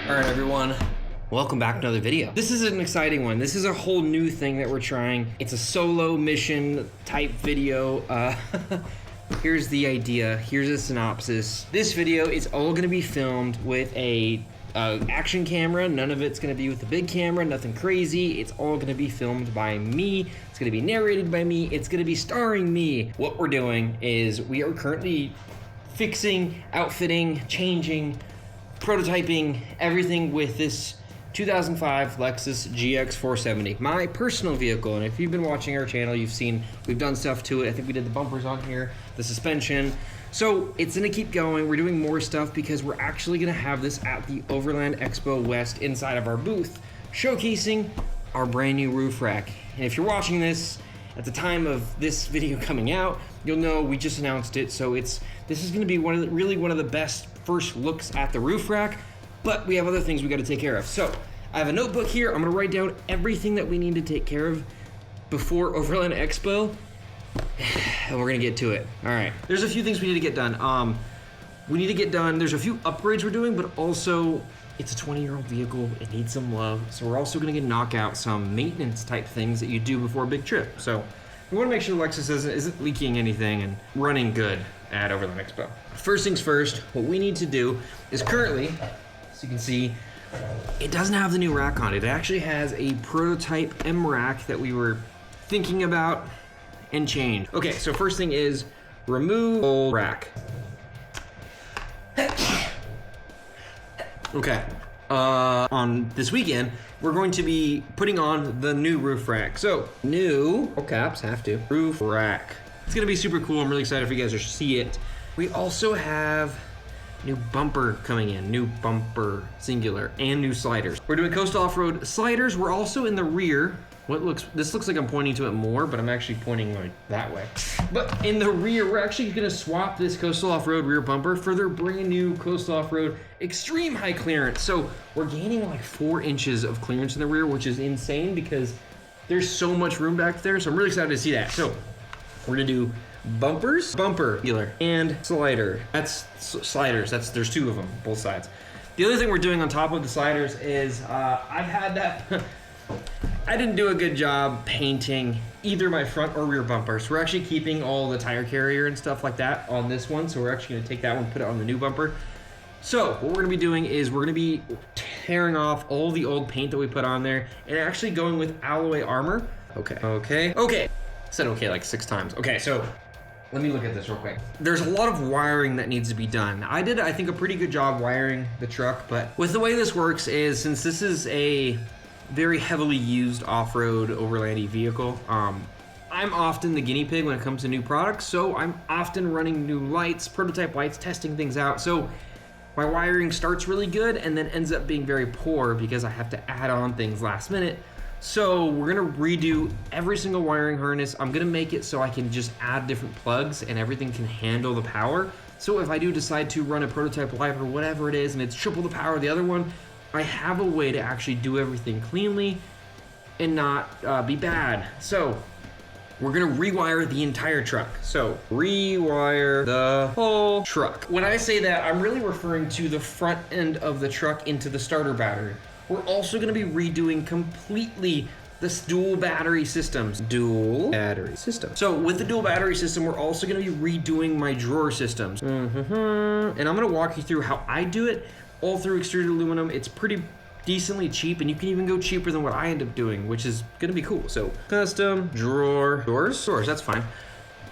All right, everyone. Welcome back to another video. This is an exciting one. This is a whole new thing that we're trying. It's a solo mission type video. Here's the idea. Here's a synopsis. This video is all gonna be filmed with a action camera. None of it's gonna be with the big camera, nothing crazy. It's all gonna be filmed by me. It's gonna be narrated by me. It's gonna be starring me. What we're doing is we are currently fixing, outfitting, changing, prototyping everything with this 2005 Lexus GX470, my personal vehicle. And if you've been watching our channel, you've seen we've done stuff to it. I think we did the bumpers on here, the suspension. So it's gonna keep going. We're doing more stuff because we're actually gonna have this at the Overland Expo West inside of our booth, showcasing our brand new roof rack. And if you're watching this at the time of this video coming out, you'll know we just announced it. So this is gonna be really one of the best first looks at the roof rack, but we have other things we gotta take care of. So I have a notebook here. I'm gonna write down everything that we need to take care of before Overland Expo, and we're gonna get to it. All right, there's a few things we need to get done. There's a few upgrades we're doing, but also it's a 20-year-old vehicle. It needs some love. So we're also gonna knock out some maintenance type things that you do before a big trip. So we wanna make sure Lexus isn't leaking anything and running good at Overland Expo. First things first, what we need to do is currently, as you can see, it doesn't have the new rack on it. It actually has a prototype M rack that we were thinking about and change. Okay, so first thing is remove old rack. Okay, on this weekend, we're going to be putting on the new roof rack. So, new, all caps, have to, roof rack. It's gonna be super cool. I'm really excited for you guys to see it. We also have new bumper coming in, new bumper, singular, and new sliders. We're doing coastal off-road sliders. We're also in the rear. This looks like I'm pointing to it more, but I'm actually pointing like that way. But in the rear, we're actually gonna swap this coastal off-road rear bumper for their brand new coastal off-road extreme high clearance. So we're gaining like 4 inches of clearance in the rear, which is insane because there's so much room back there. So I'm really excited to see that. So we're gonna do bumpers, bumper, singular, and slider. That's sliders. There's 2 of them, both sides. The other thing we're doing on top of the sliders is I've had that. I didn't do a good job painting either my front or rear bumpers. We're actually keeping all the tire carrier and stuff like that on this one. So we're actually gonna take that one, put it on the new bumper. So what we're gonna be doing is we're gonna be tearing off all the old paint that we put on there and actually going with alloy armor. Okay. Said okay like 6 times. Okay, so let me look at this real quick. There's a lot of wiring that needs to be done. I did, I think, a pretty good job wiring the truck, but with the way this works is, since this is a very heavily used off-road overlandy vehicle, I'm often the guinea pig when it comes to new products, so I'm often running new lights, prototype lights, testing things out. So my wiring starts really good and then ends up being very poor because I have to add on things last minute. So we're gonna redo every single wiring harness. I'm gonna make it so I can just add different plugs and everything can handle the power. So if I do decide to run a prototype light or whatever it is and it's triple the power of the other one, I have a way to actually do everything cleanly and not be bad. So we're gonna rewire the entire truck. So rewire the whole truck. When I say that, I'm really referring to the front end of the truck into the starter battery. We're also gonna be redoing completely this dual battery systems. So with the dual battery system, we're also gonna be redoing my drawer systems. And I'm gonna walk you through how I do it, all through extruded aluminum. It's pretty decently cheap, and you can even go cheaper than what I end up doing, which is gonna be cool. So custom doors, that's fine.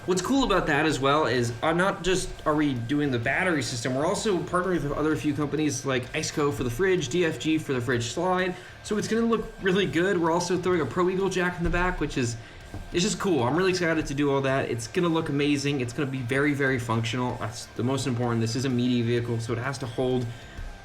What's cool about that as well is not just are we doing the battery system, we're also partnering with other few companies like Iceco for the fridge, DFG for the fridge slide. So it's gonna look really good. We're also throwing a Pro Eagle jack in the back, which is, it's just cool. I'm really excited to do all that. It's gonna look amazing. It's gonna be very, very functional. That's the most important. This is a media vehicle, so it has to hold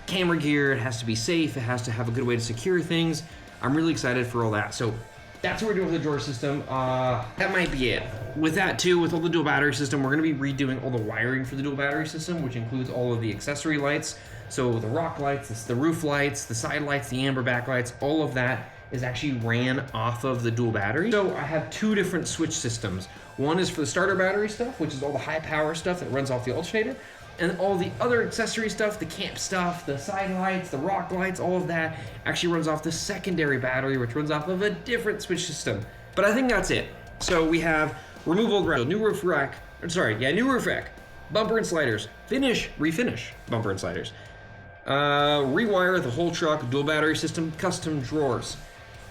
camera gear, it has to be safe, it has to have a good way to secure things. I'm really excited for all that. So that's what we're doing with the drawer system. That might be it. With that too, with all the dual battery system, we're gonna be redoing all the wiring for the dual battery system, which includes all of the accessory lights. So the rock lights, the roof lights, the side lights, the amber backlights, all of that is actually ran off of the dual battery. So I have 2 different switch systems. One is for the starter battery stuff, which is all the high power stuff that runs off the alternator. And all the other accessory stuff, the camp stuff, the side lights, the rock lights, all of that actually runs off the secondary battery, which runs off of a different switch system. But I think that's it. So we have removal, new roof rack, new roof rack, bumper and sliders, refinish bumper and sliders, rewire the whole truck, dual battery system, custom drawers.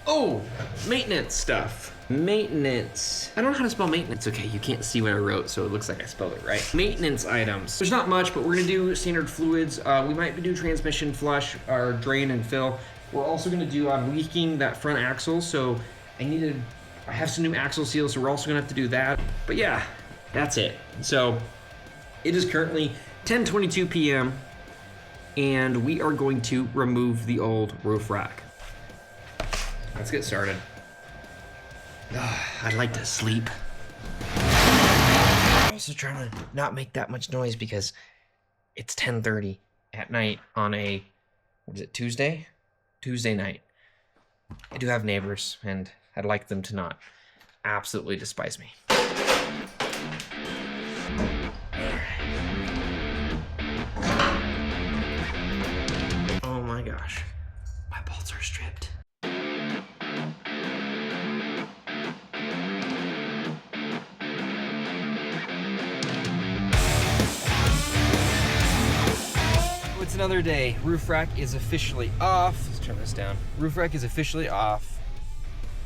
Oh, maintenance stuff. Maintenance. I don't know how to spell maintenance. Okay, you can't see what I wrote, so it looks like I spelled it right. Maintenance items. There's not much, but we're gonna do standard fluids. We might do transmission flush, or drain and fill. We're also gonna do, I'm leaking that front axle, so I have some new axle seals, so we're also gonna have to do that. But yeah, that's it. So it is currently 10:22 p.m. and we are going to remove the old roof rack. Let's get started. I'd like to sleep. I'm also trying to not make that much noise because it's 10:30 at night on a, what is it, Tuesday? Tuesday night. I do have neighbors, and I'd like them to not absolutely despise me. Oh my gosh. My balls are stripped. It's another day. Roof rack is officially off. Let's turn this down. Roof rack is officially off.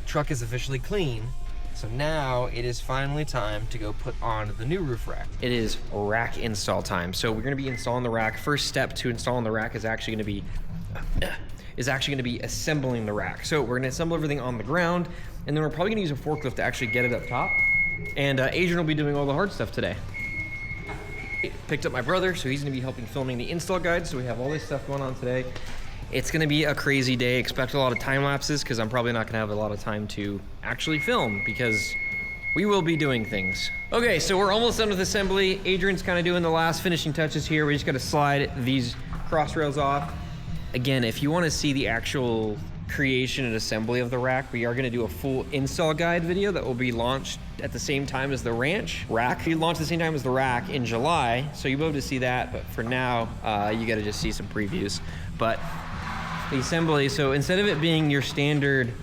Truck is officially clean. So now it is finally time to go put on the new roof rack. It is rack install time. So we're gonna be installing the rack. First step to installing the rack is actually gonna be assembling the rack. So we're gonna assemble everything on the ground, and then we're probably gonna use a forklift to actually get it up top. And Adrian will be doing all the hard stuff today. Picked up my brother, so he's gonna be helping filming the install guide. So we have all this stuff going on today. It's gonna be a crazy day. Expect a lot of time lapses because I'm probably not gonna have a lot of time to actually film because we will be doing things. Okay, so we're almost done with assembly. Adrian's kind of doing the last finishing touches here. We just gotta slide these cross rails off. Again, if you wanna see the actual creation and assembly of the rack, we are gonna do a full install guide video that will be launched at the same time as the ranch rack. We launched at the same time as the rack in July, so you'll be able to see that, but for now, you gotta just see some previews. But the assembly, so instead of it being your standard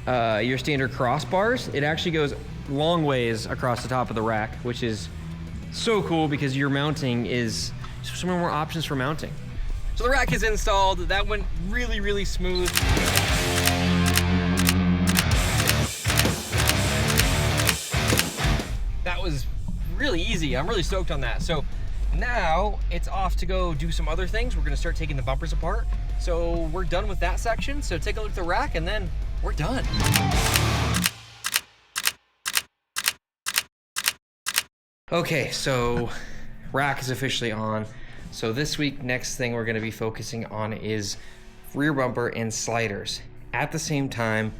crossbars, it actually goes long ways across the top of the rack, which is so cool because your mounting is so many more options for mounting. So the rack is installed. That went really, really smooth. That was really easy. I'm really stoked on that. So now it's off to go do some other things. We're gonna start taking the bumpers apart. So we're done with that section. So take a look at the rack and then we're done. Okay, so rack is officially on. So this week, next thing we're gonna be focusing on is rear bumper and sliders. At the same time,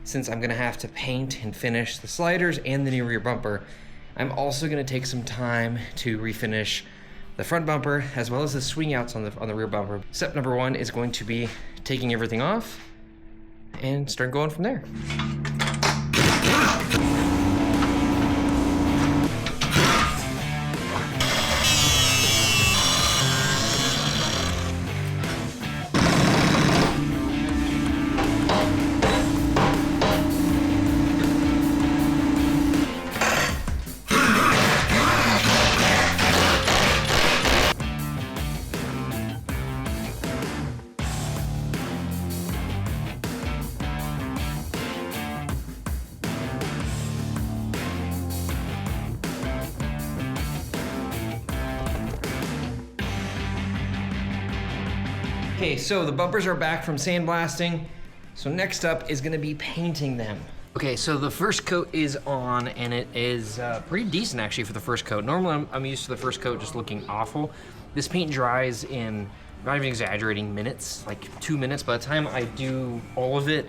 since I'm gonna have to paint and finish the sliders and the new rear bumper, I'm also gonna take some time to refinish the front bumper as well as the swing outs on the rear bumper. Step number one is going to be taking everything off and start going from there. Okay, so the bumpers are back from sandblasting. So next up is gonna be painting them. Okay, so the first coat is on, and it is pretty decent actually for the first coat. Normally I'm used to the first coat just looking awful. This paint dries in, not even exaggerating, minutes, like 2 minutes. By the time I do all of it,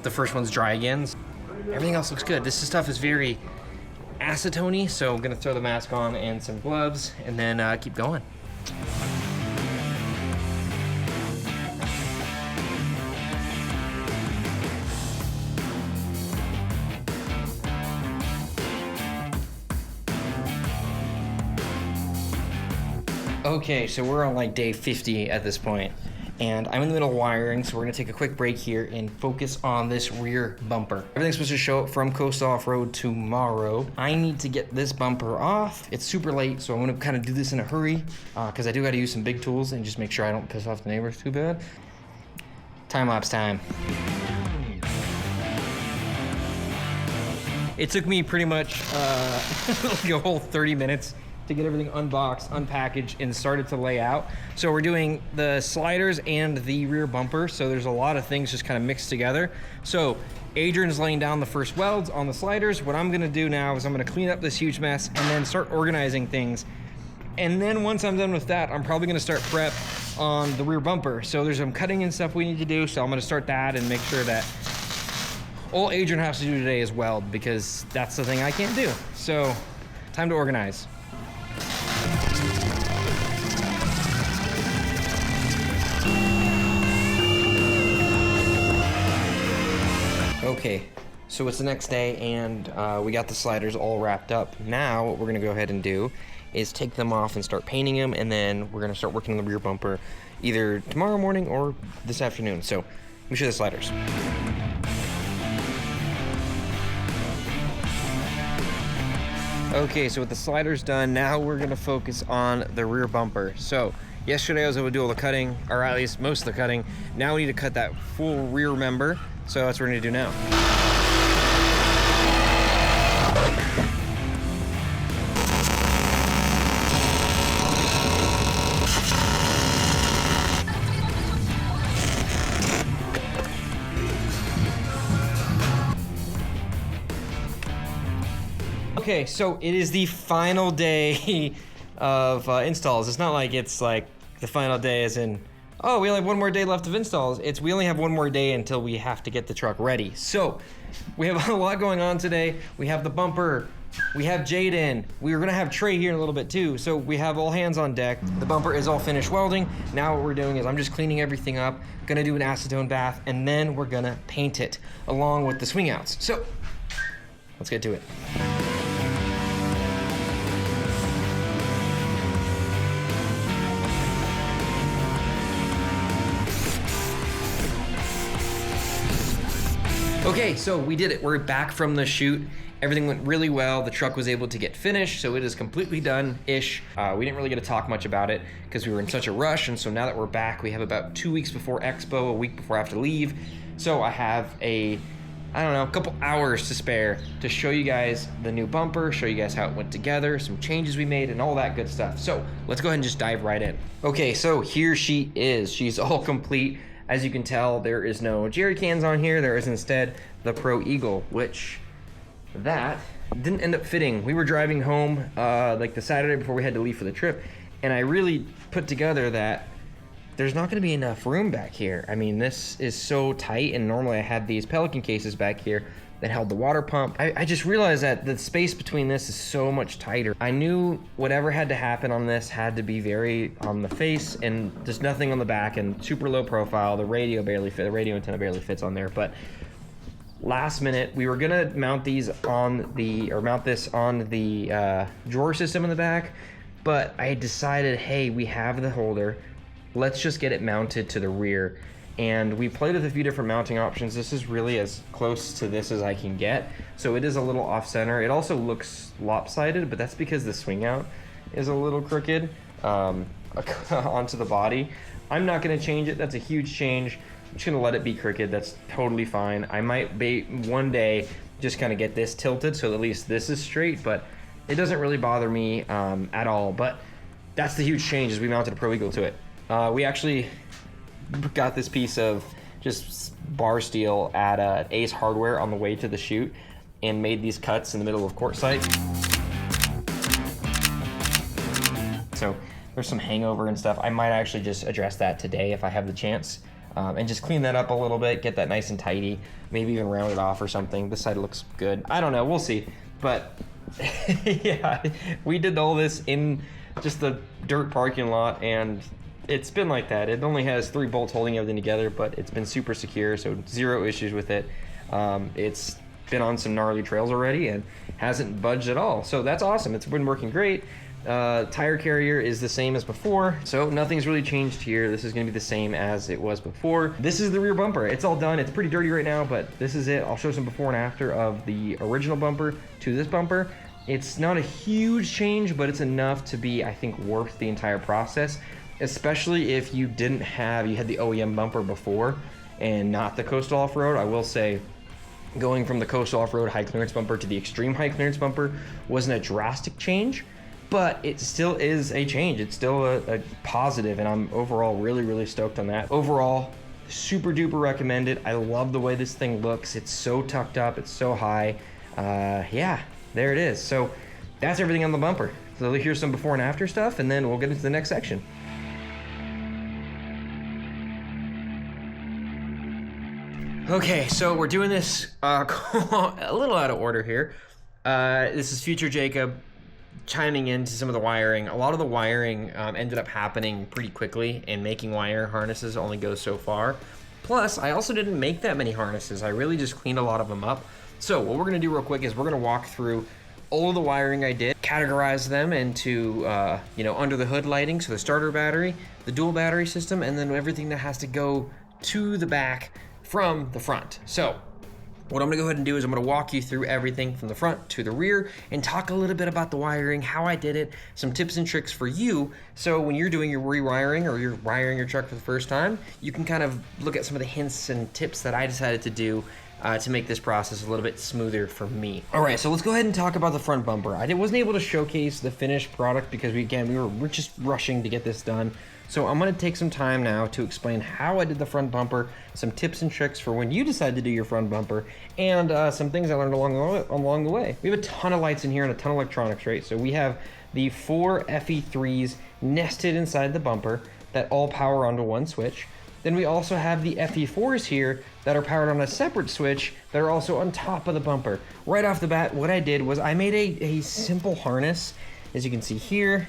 the first one's dry again. Everything else looks good. This stuff is very acetone-y, so I'm gonna throw the mask on and some gloves, and then keep going. Okay, so we're on like day 50 at this point, and I'm in the middle of wiring, so we're gonna take a quick break here and focus on this rear bumper. Everything's supposed to show up from Coast Off-Road tomorrow. I need to get this bumper off. It's super late, so I'm gonna kind of do this in a hurry, because I do gotta use some big tools and just make sure I don't piss off the neighbors too bad. Time-lapse time. It took me pretty much like a whole 30 minutes to get everything unboxed, unpackaged, and started to lay out. So we're doing the sliders and the rear bumper, so there's a lot of things just kind of mixed together. So Adrian's laying down the first welds on the sliders. What I'm gonna do now is I'm gonna clean up this huge mess and then start organizing things. And then once I'm done with that, I'm probably gonna start prep on the rear bumper. So there's some cutting and stuff we need to do, so I'm gonna start that and make sure that all Adrian has to do today is weld, because that's the thing I can't do. So time to organize. Okay, so it's the next day, and we got the sliders all wrapped up. Now what we're gonna go ahead and do is take them off and start painting them, and then we're gonna start working on the rear bumper either tomorrow morning or this afternoon. So let me show you the sliders. Okay, so with the sliders done, now we're gonna focus on the rear bumper. So yesterday I was able to do all the cutting, or at least most of the cutting. Now we need to cut that full rear member. So that's what we're gonna do now. Okay, so it is the final day of installs. It's not like it's like the final day as in, oh, we only have one more day left of installs. It's we only have one more day until we have to get the truck ready. So we have a lot going on today. We have the bumper, we have Jaden, we were gonna have Trey here in a little bit too. So we have all hands on deck. The bumper is all finished welding. Now what we're doing is I'm just cleaning everything up, gonna do an acetone bath, and then we're gonna paint it along with the swing outs. So let's get to it. Okay, so we did it. We're back from the shoot. Everything went really well. The truck was able to get finished, so it is completely done-ish. We didn't really get to talk much about it because we were in such a rush, and so now that we're back, we have about 2 weeks before Expo, a week before I have to leave. So I have a couple hours to spare to show you guys the new bumper, show you guys how it went together, some changes we made, and all that good stuff. So let's go ahead and just dive right in. Okay, so here she is. She's all complete. As you can tell, there is no jerry cans on here. There is instead the Pro Eagle, which that didn't end up fitting. We were driving home like the Saturday before we had to leave for the trip, and I really put together that there's not gonna be enough room back here. I mean, this is so tight, and normally I had these Pelican cases back here that held the water pump. I just realized that the space between this is so much tighter. I knew whatever had to happen on this had to be very on the face and just nothing on the back, and super low profile. The radio antenna barely fits on there. But last minute, we were gonna mount this on the drawer system in the back, but I decided, hey, we have the holder. Let's just get it mounted to the rear. And we played with a few different mounting options. This is really as close to this as I can get. So it is a little off center. It also looks lopsided, but that's because the swing out is a little crooked onto the body. I'm not gonna change it. That's a huge change. I'm just gonna let it be crooked. That's totally fine. I might one day just kind of get this tilted so at least this is straight, but it doesn't really bother me at all. But that's the huge change, is we mounted a Pro Eagle to it. We actually got this piece of just bar steel at Ace Hardware on the way to the shoot and made these cuts in the middle of quartzite. So there's some hangover and stuff. I might actually just address that today if I have the chance, and just clean that up a little bit, get that nice and tidy, maybe even round it off or something. This side looks good. I don't know, we'll see. But yeah, we did all this in just the dirt parking lot, and it's been like that. It only has 3 bolts holding everything together, but it's been super secure, so 0 issues with it. It's been on some gnarly trails already and hasn't budged at all. So that's awesome. It's been working great. Tire carrier is the same as before, so nothing's really changed here. This is gonna be the same as it was before. This is the rear bumper. It's all done. It's pretty dirty right now, but this is it. I'll show some before and after of the original bumper to this bumper. It's not a huge change, but it's enough to be, I think, worth the entire process, especially if you didn't have, you had the OEM bumper before and not the Coastal Off-Road. I will say, going from the Coastal Off-Road high clearance bumper to the Extreme high clearance bumper wasn't a drastic change, but it still is a change. It's still a positive, and I'm overall really stoked on that. Overall, super duper recommend it. I love the way this thing looks. It's so tucked up, it's so high. Yeah, there it is. So that's everything on the bumper. So here's some before and after stuff, and then we'll get into the next section. Okay, so we're doing this a little out of order here. This is Future Jacob chiming into some of the wiring. A lot of the wiring ended up happening pretty quickly, and making wire harnesses only goes so far. Plus, I also didn't make that many harnesses. I really just cleaned a lot of them up. So what we're gonna do real quick is we're gonna walk through all of the wiring I did, categorize them into under the hood lighting, so the starter battery, the dual battery system, and then everything that has to go to the back from the front. So what I'm gonna go ahead and do is I'm gonna walk you through everything from the front to the rear and talk a little bit about the wiring, how I did it, some tips and tricks for you. So when you're doing your rewiring or you're wiring your truck for the first time, you can kind of look at some of the hints and tips that I decided to do to make this process a little bit smoother for me. All right, so let's go ahead and talk about the front bumper. I wasn't able to showcase the finished product because we were just rushing to get this done. So I'm gonna take some time now to explain how I did the front bumper, some tips and tricks for when you decide to do your front bumper, and some things I learned along the way. We have a ton of lights in here and a ton of electronics, right? So we have the 4 FE3s nested inside the bumper that all power onto one switch. Then we also have the FE4s here that are powered on a separate switch that are also on top of the bumper. Right off the bat, what I did was I made a simple harness. As you can see here,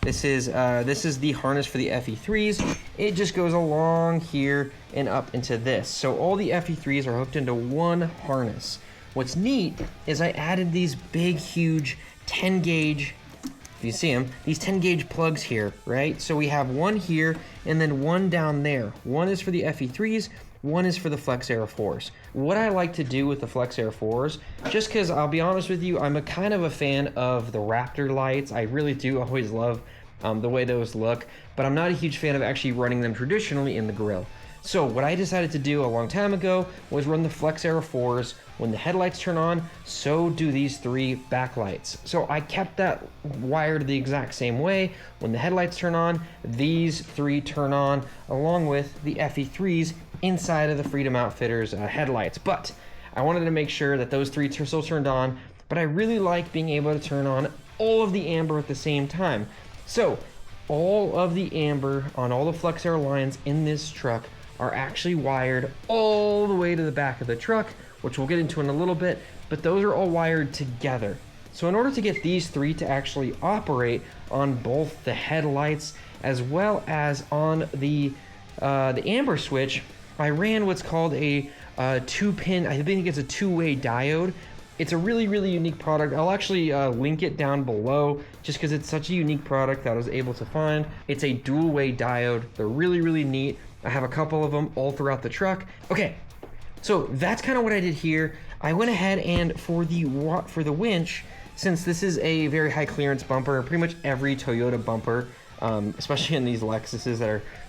this is the harness for the FE3s. It just goes along here and up into this. So all the FE3s are hooked into one harness. What's neat is I added these big, huge 10 gauge, if you see them, these 10 gauge plugs here, right? So we have one here and then one down there. One is for the FE3s, one is for the Flex Air 4s. What I like to do with the Flex Air 4s, just because I'll be honest with you, I'm a kind of a fan of the Raptor lights. I really do always love the way those look, but I'm not a huge fan of actually running them traditionally in the grill. So what I decided to do a long time ago was run the Flex Air 4s. When the headlights turn on, so do these 3 backlights. So I kept that wired the exact same way. When the headlights turn on, these 3 turn on, along with the FE3s inside of the Freedom Outfitters headlights. But I wanted to make sure that those 3 still turned on, but I really like being able to turn on all of the amber at the same time. So all of the amber on all the Flex Air lines in this truck are actually wired all the way to the back of the truck, which we'll get into in a little bit, but those are all wired together. So in order to get these 3 to actually operate on both the headlights as well as on the amber switch, I ran what's called a 2-pin, I think it's a 2-way diode. It's a really unique product. I'll actually link it down below just because it's such a unique product that I was able to find. It's a dual-way diode. They're really neat. I have a couple of them all throughout the truck. Okay, so that's kind of what I did here. I went ahead and for the winch, since this is a very high clearance bumper, pretty much every Toyota bumper, especially in these Lexuses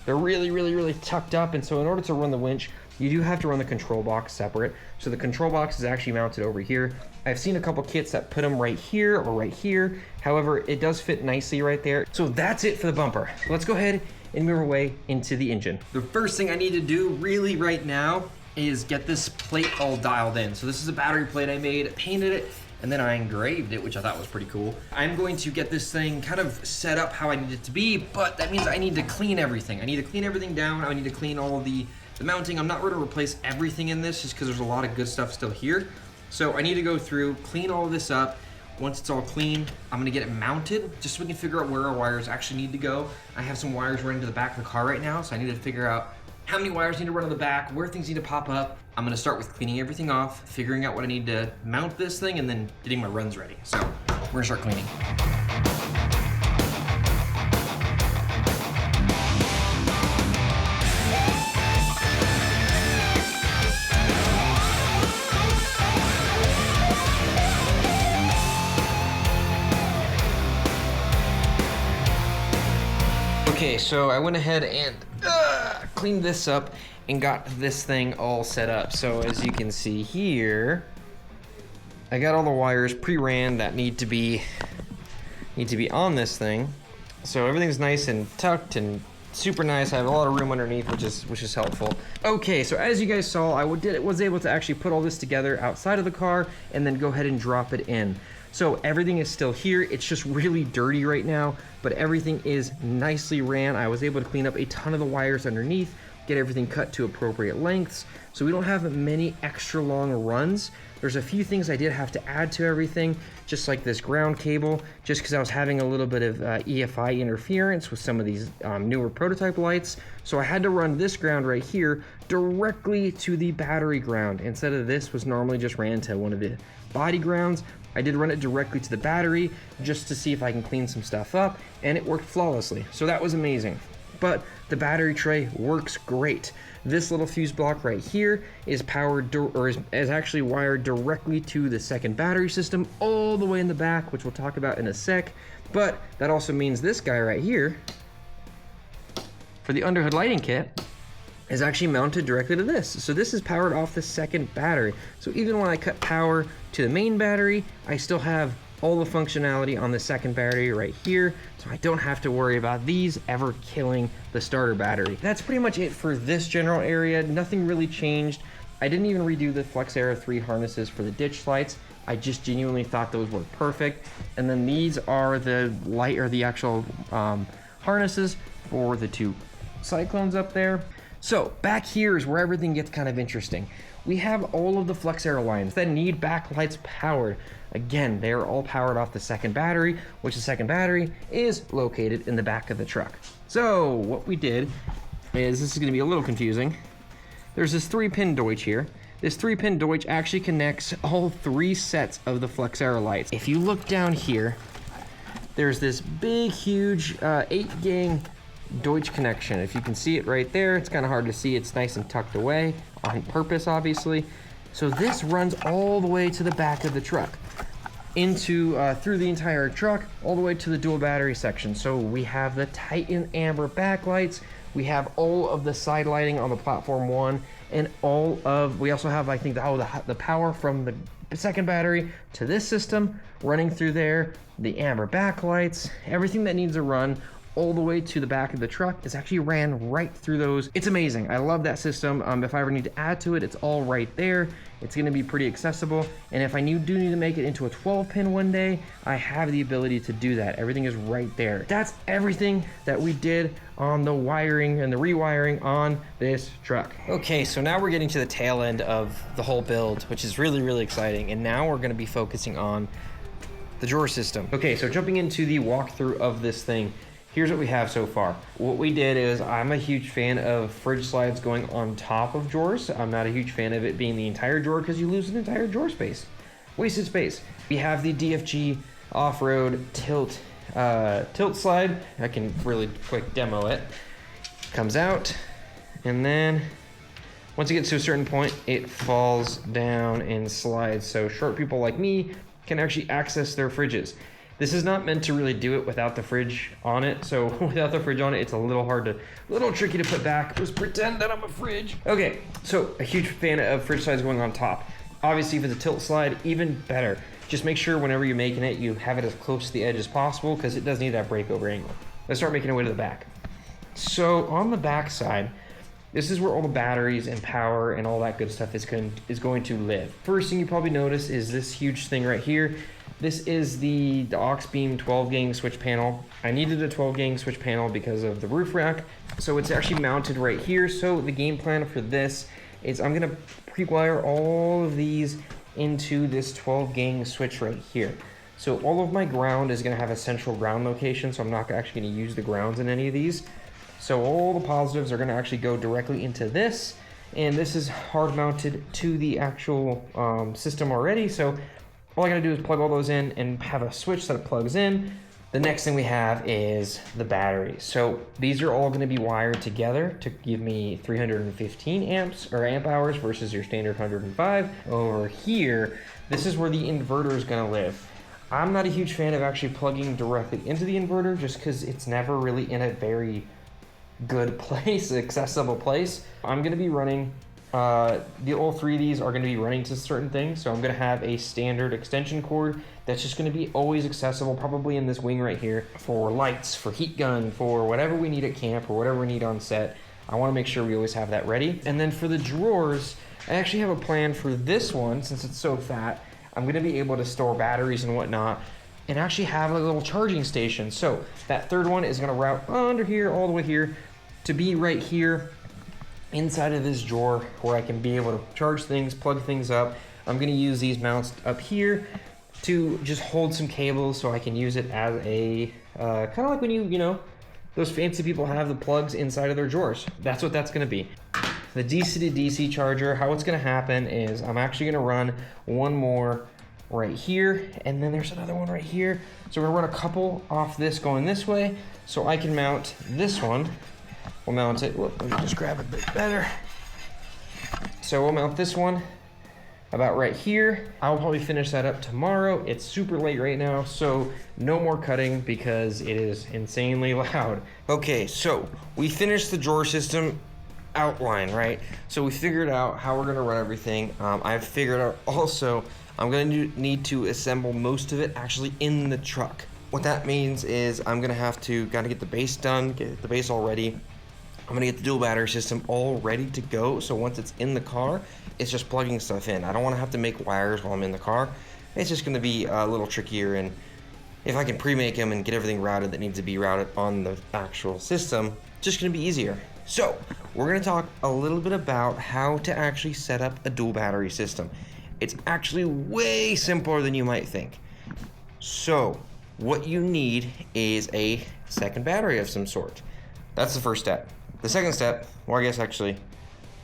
they're really tucked up, and so in order to run the winch, you do have to run the control box separate. So the control box is actually mounted over here. I've seen a couple kits that put them right here or right here. However, it does fit nicely right there. So that's it for the bumper. Let's go ahead and move our way into the engine. The first thing I need to do really right now is get this plate all dialed in. So this is a battery plate I made, painted it, and then I engraved it, which I thought was pretty cool. I'm going to get this thing kind of set up how I need it to be, but that means I need to clean everything. I need to clean everything down. I need to clean all of the mounting. I'm not going to replace everything in this just because there's a lot of good stuff still here. So I need to go through, clean all of this up. Once it's all clean, I'm gonna get it mounted just so we can figure out where our wires actually need to go. I have some wires running to the back of the car right now, so I need to figure out how many wires need to run on the back, where things need to pop up. I'm gonna start with cleaning everything off, figuring out what I need to mount this thing, and then getting my runs ready. So we're gonna start cleaning. so I went ahead and cleaned this up and got this thing all set up. So as you can see here, I got all the wires pre-ran that need to be on this thing. So everything's nice and tucked and super nice. I have a lot of room underneath, which is helpful. Okay, so as you guys saw, I was able to actually put all this together outside of the car and then go ahead and drop it in. So everything is still here. It's just really dirty right now, but everything is nicely ran. I was able to clean up a ton of the wires underneath, get everything cut to appropriate lengths, so we don't have many extra long runs. There's a few things I did have to add to everything, just like this ground cable, just because I was having a little bit of EFI interference with some of these newer prototype lights. So I had to run this ground right here directly to the battery ground. Instead of this was normally just ran to one of the body grounds. I did run it directly to the battery just to see if I can clean some stuff up, and it worked flawlessly. So that was amazing. But the battery tray works great. This little fuse block right here is powered is actually wired directly to the second battery system all the way in the back, which we'll talk about in a sec. But that also means this guy right here for the underhood lighting kit is actually mounted directly to this. So this is powered off the second battery. So even when I cut power to the main battery, I still have all the functionality on the second battery right here, so I don't have to worry about these ever killing the starter battery. That's pretty much it for this general area. Nothing really changed. I didn't even redo the FlexAero 3 harnesses for the ditch lights. I just genuinely thought those were perfect. And then these are the light, or the actual harnesses for the two Cyclones up there. So back here is where everything gets kind of interesting. We have all of the FlexAero lines that need backlights powered. Again, they're all powered off the second battery, which the second battery is located in the back of the truck. So what we did is, this is gonna be a little confusing. There's this 3-pin Deutsch here. This 3-pin Deutsch actually connects all 3 sets of the FlexAero lights. If you look down here, there's this big, huge 8-gang Deutsch connection. If you can see it right there, it's kind of hard to see. It's nice and tucked away on purpose, obviously. So this runs all the way to the back of the truck, into through the entire truck, all the way to the dual battery section. So we have the Titan amber backlights. We have all of the side lighting on the platform 1, and we also have, I think, the power from the second battery to this system running through there. The amber backlights, everything that needs to run all the way to the back of the truck is actually ran right through those. It's amazing. I love that system. If I ever need to add to it, it's all right there. It's going to be pretty accessible. And if I do need to make it into a 12-pin one day, I have the ability to do that. Everything is right there. That's everything that we did on the wiring and the rewiring on this truck. Okay, so now we're getting to the tail end of the whole build, which is really, really exciting. And now we're going to be focusing on the drawer system. Okay, so jumping into the walkthrough of this thing. Here's what we have so far. What we did is, I'm a huge fan of fridge slides going on top of drawers. I'm not a huge fan of it being the entire drawer, because you lose an entire drawer space. Wasted space. We have the DFG off-road tilt slide. I can really quick demo it. Comes out, and then once it gets to a certain point, it falls down and slides. So short people like me can actually access their fridges. This is not meant to really do it without the fridge on it. So without the fridge on it, it's a little tricky to put back. Just pretend that I'm a fridge. Okay, so a huge fan of fridge slides going on top. Obviously, if it's a tilt slide, even better. Just make sure whenever you're making it, you have it as close to the edge as possible, because it does need that breakover angle. Let's start making our way to the back. So on the back side, this is where all the batteries and power and all that good stuff is going to live. First thing you probably notice is this huge thing right here. This is the aux beam 12-gang switch panel. I needed a 12-gang switch panel because of the roof rack, so it's actually mounted right here. So the game plan for this is, I'm gonna pre-wire all of these into this 12-gang switch right here. So all of my ground is gonna have a central ground location, so I'm not actually gonna use the grounds in any of these. So all the positives are gonna actually go directly into this, and this is hard mounted to the actual system already. So all I gotta do is plug all those in and have a switch that it plugs in. The next thing we have is the batteries. So these are all gonna be wired together to give me 315 amps or amp hours versus your standard 105. Over here, this is where the inverter is gonna live. I'm not a huge fan of actually plugging directly into the inverter, just because it's never really in a very good place, accessible place. I'm gonna be running, all three of these are gonna be running to certain things. So I'm gonna have a standard extension cord that's just gonna be always accessible, probably in this wing right here, for lights, for heat gun, for whatever we need at camp or whatever we need on set. I wanna make sure we always have that ready. And then for the drawers, I actually have a plan for this one. Since it's so fat, I'm gonna be able to store batteries and whatnot, and actually have a little charging station. So that third one is gonna route under here, all the way here, to be right here inside of this drawer where I can be able to charge things, plug things up. I'm gonna use these mounts up here to just hold some cables so I can use it as a, kind of like when you know, those fancy people have the plugs inside of their drawers. That's what that's gonna be. The DC to DC charger, how it's gonna happen is I'm actually gonna run one more right here, and then there's another one right here. So we're gonna run a couple off this going this way, so I can mount this one. We'll mount it, let me just grab it a bit better. So we'll mount this one about right here. I'll probably finish that up tomorrow. It's super late right now, so no more cutting because it is insanely loud. Okay, so we finished the drawer system outline, right? So we figured out how we're gonna run everything. I've figured out also I'm gonna need to assemble most of it actually in the truck. What that means is I'm gonna have to get the base done, get the base all ready. I'm gonna get the dual battery system all ready to go, so once it's in the car, it's just plugging stuff in. I don't wanna have to make wires while I'm in the car. It's just gonna be a little trickier, and if I can pre-make them and get everything routed that needs to be routed on the actual system, just gonna be easier. So, we're gonna talk a little bit about how to actually set up a dual battery system. It's actually way simpler than you might think. So, what you need is a second battery of some sort. That's the first step. The second step, well, I guess actually,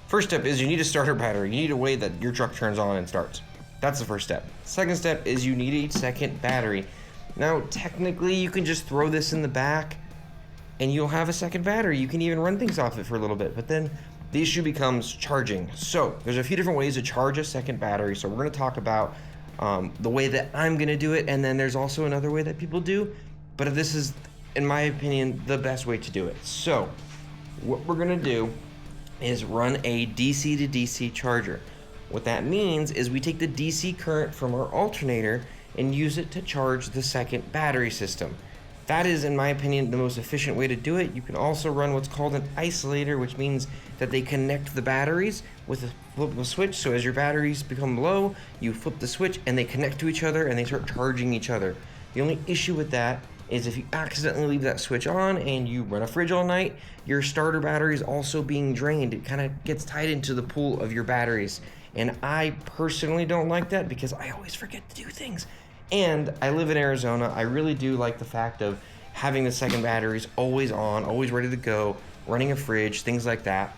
first step is you need a starter battery. You need a way that your truck turns on and starts. That's the first step. Second step is you need a second battery. Now, technically, you can just throw this in the back and you'll have a second battery. You can even run things off it for a little bit, but then the issue becomes charging. So there's a few different ways to charge a second battery. So we're gonna talk about the way that I'm gonna do it, and then there's also another way that people do, but this is, in my opinion, the best way to do it. So what we're gonna do is run a DC to DC charger. What that means is we take the DC current from our alternator and use it to charge the second battery system. That is, in my opinion, the most efficient way to do it. You can also run what's called an isolator, which means that they connect the batteries with a flip of a switch. So as your batteries become low, you flip the switch and they connect to each other and they start charging each other. The only issue with that is if you accidentally leave that switch on and you run a fridge all night, your starter battery is also being drained. It kind of gets tied into the pool of your batteries. And I personally don't like that because I always forget to do things. And I live in Arizona. I really do like the fact of having the second batteries always on, always ready to go, running a fridge, things like that.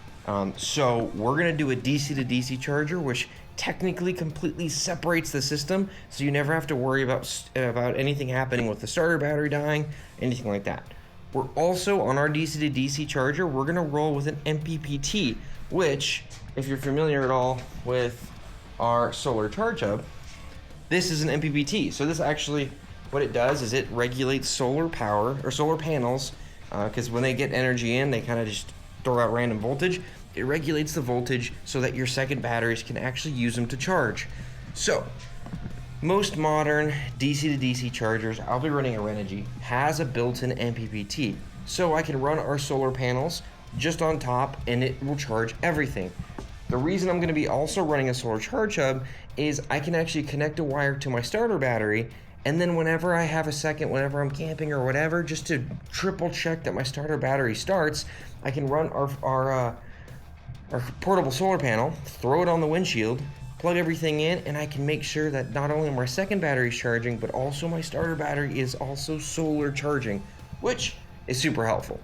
So we're gonna do a DC to DC charger, which technically completely separates the system, so you never have to worry about anything happening with the starter battery dying, anything like that. We're also, on our DC to DC charger, we're gonna roll with an MPPT, which, if you're familiar at all with our solar charge hub, this is an MPPT. So this actually, what it does is it regulates solar power, or solar panels, because when they get energy in, they kind of just throw out random voltage. It regulates the voltage so that your second batteries can actually use them to charge. So, most modern DC to DC chargers, I'll be running a Renogy, has a built-in MPPT. So I can run our solar panels just on top and it will charge everything. The reason I'm going to be also running a solar charge hub is I can actually connect a wire to my starter battery, and then whenever I have a second, whenever I'm camping or whatever, just to triple check that my starter battery starts, I can run our portable solar panel, throw it on the windshield, plug everything in, and I can make sure that not only my second battery is charging, but also my starter battery is also solar charging, which is super helpful.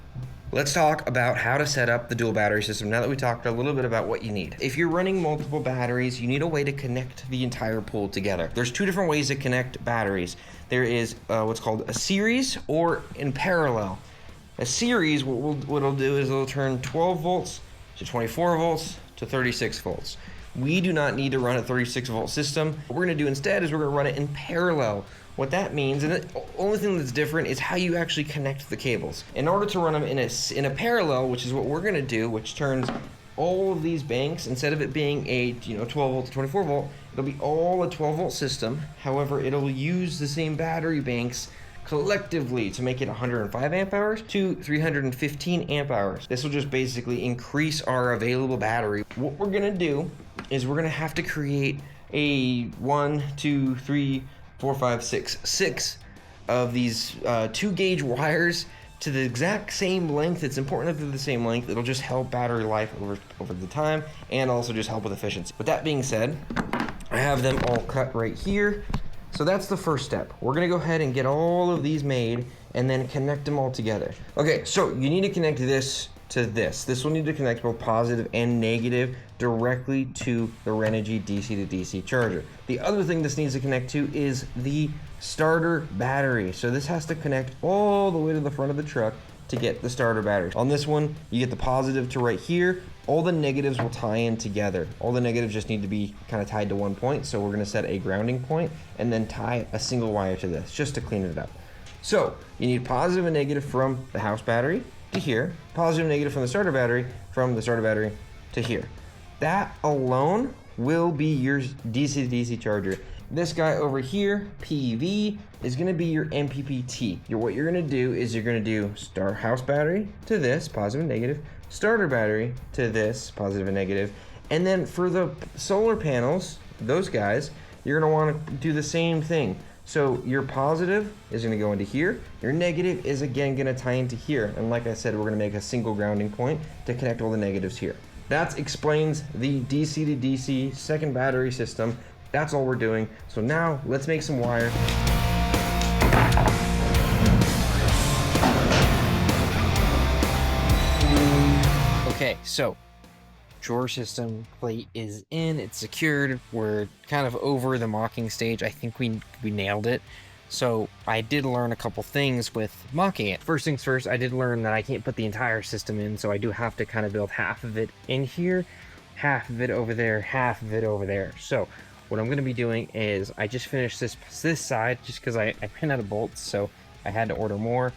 Let's talk about how to set up the dual battery system now that we talked a little bit about what you need. If you're running multiple batteries, you need a way to connect the entire pool together. There's two different ways to connect batteries. There is what's called a series or in parallel. A series, what it'll do is it'll turn 12 volts to 24 volts to 36 volts. We do not need to run a 36 volt system. What we're gonna do instead is we're gonna run it in parallel. What that means, and the only thing that's different is how you actually connect the cables. In order to run them in a parallel, which is what we're gonna do, which turns all of these banks, instead of it being a 12 volt to 24 volt, it'll be all a 12 volt system. However, it'll use the same battery banks collectively to make it 105 amp hours to 315 amp hours. This will just basically increase our available battery. What we're gonna do is we're gonna have to create a 1, 2, 3, 4, 5, 6 of these 2 gauge wires to the exact same length. It's important that they're the same length. It'll just help battery life over the time, and also just help with efficiency. With that being said, I have them all cut right here. So that's the first step. We're gonna go ahead and get all of these made and then connect them all together. Okay, so you need to connect this to this. This will need to connect both positive and negative directly to the Renogy DC to DC charger. The other thing this needs to connect to is the starter battery. So this has to connect all the way to the front of the truck to get the starter battery. On this one, you get the positive to right here. All the negatives will tie in together. All the negatives just need to be kind of tied to one point. So we're gonna set a grounding point and then tie a single wire to this just to clean it up. So you need positive and negative from the house battery to here, positive and negative from the starter battery to here. That alone will be your DC to DC charger. This guy over here, PV, is gonna be your MPPT. What you're gonna do is you're gonna do start house battery to this, positive and negative, starter battery to this, positive and negative, and then for the solar panels, those guys, you're gonna wanna do the same thing. So your positive is gonna go into here, your negative is again gonna tie into here, and like I said, we're gonna make a single grounding point to connect all the negatives here. That explains the DC to DC second battery system. That's all we're doing. So now let's make some wire. Okay, so drawer system plate is in, it's secured. We're kind of over the mocking stage. I think we nailed it. So I did learn a couple things with mocking it. First things first, I did learn that I can't put the entire system in, so I do have to kind of build half of it in here, half of it over there, half of it over there. So what I'm gonna be doing is I just finished this side just because I ran out of bolts, so I had to order more.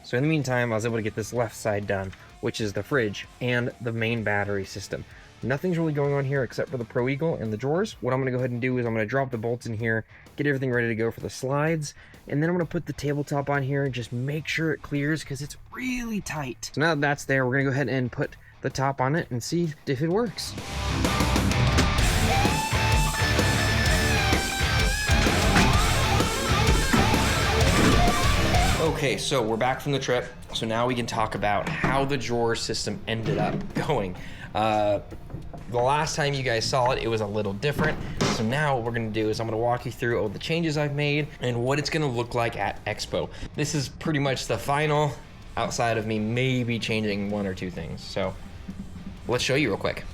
So in the meantime, I was able to get this left side done, which is the fridge and the main battery system. Nothing's really going on here except for the Pro Eagle and the drawers. What I'm gonna go ahead and do is I'm gonna drop the bolts in here, get everything ready to go for the slides, and then I'm gonna put the tabletop on here and just make sure it clears because it's really tight. So now that that's there, we're gonna go ahead and put the top on it and see if it works. Okay, so we're back from the trip. So now we can talk about how the drawer system ended up going. The last time you guys saw it, it was a little different. So now what we're gonna do is I'm gonna walk you through all the changes I've made and what it's gonna look like at Expo. This is pretty much the final, outside of me maybe changing 1 or 2 things. So let's show you real quick.